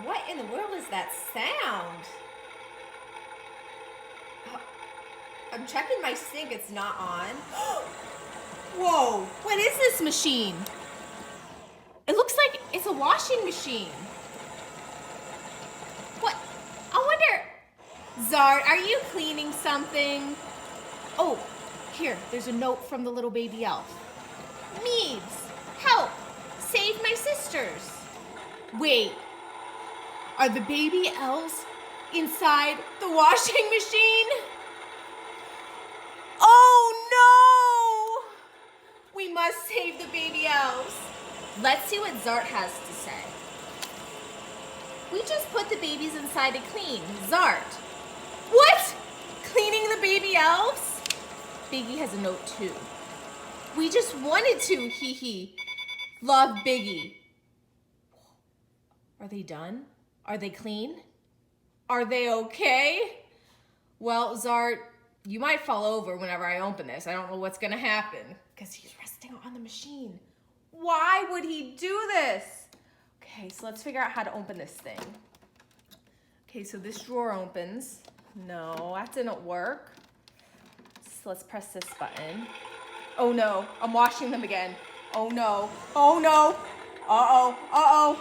What in the world is that sound? I'm checking my sink. It's not on. Whoa! What is this machine? It looks like it's a washing machine. What? I wonder... Zard, are you cleaning something? Oh, here, there's a note from the little baby elf. Meebs, help! Save my sisters! Wait, are the baby elves inside the washing machine? Oh no! We must save the baby elves. Let's see what Zart has to say. We just put the babies inside to clean. Zart. What? Cleaning the baby elves? Biggie has a note too. We just wanted to, hee hee. Love, Biggie. Are they done? Are they clean? Are they okay? Well, Zart, you might fall over whenever I open this. I don't know what's gonna happen because he's resting on the machine. Why would he do this? Okay, so let's figure out how to open this thing. Okay, so this drawer opens. No, that didn't work. So let's press this button. Oh no, I'm washing them again. Oh no, oh no. Uh-oh, uh-oh.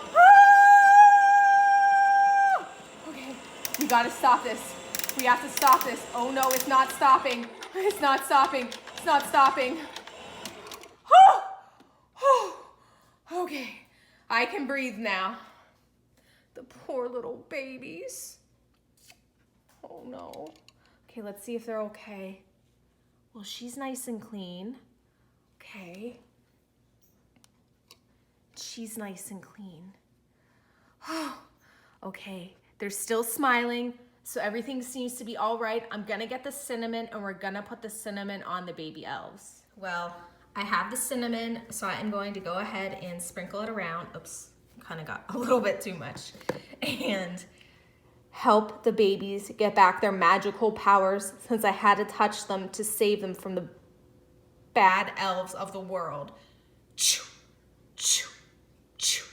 Ah! Okay, we gotta stop this. We have to stop this. Oh no, it's not stopping. It's not stopping. It's not stopping. Okay, I can breathe now. The poor little babies. Oh no. Okay, let's see if they're okay. Well, she's nice and clean. Okay. She's nice and clean. Okay, they're still smiling, so everything seems to be all right. I'm gonna get the cinnamon and we're gonna put the cinnamon on the baby elves. Well, I have the cinnamon, so I'm going to go ahead and sprinkle it around. Oops, kind of got a little bit too much. And help the babies get back their magical powers since I had to touch them to save them from the bad elves of the world. Choo, choo, choo.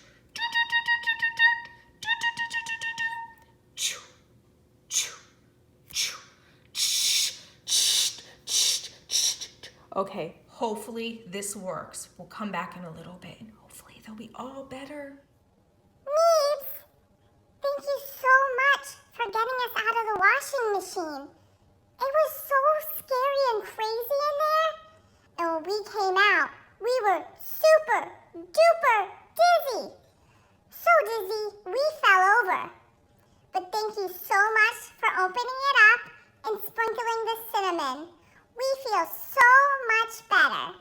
Okay, hopefully this works. We'll come back in a little bit and hopefully they'll be all better. Meebs, thank you so much for getting us out of the washing machine. It was so scary and crazy in there. And when we came out, we were super duper dizzy. So dizzy, we fell over. But thank you so much for opening it up and sprinkling the cinnamon. We feel so much better.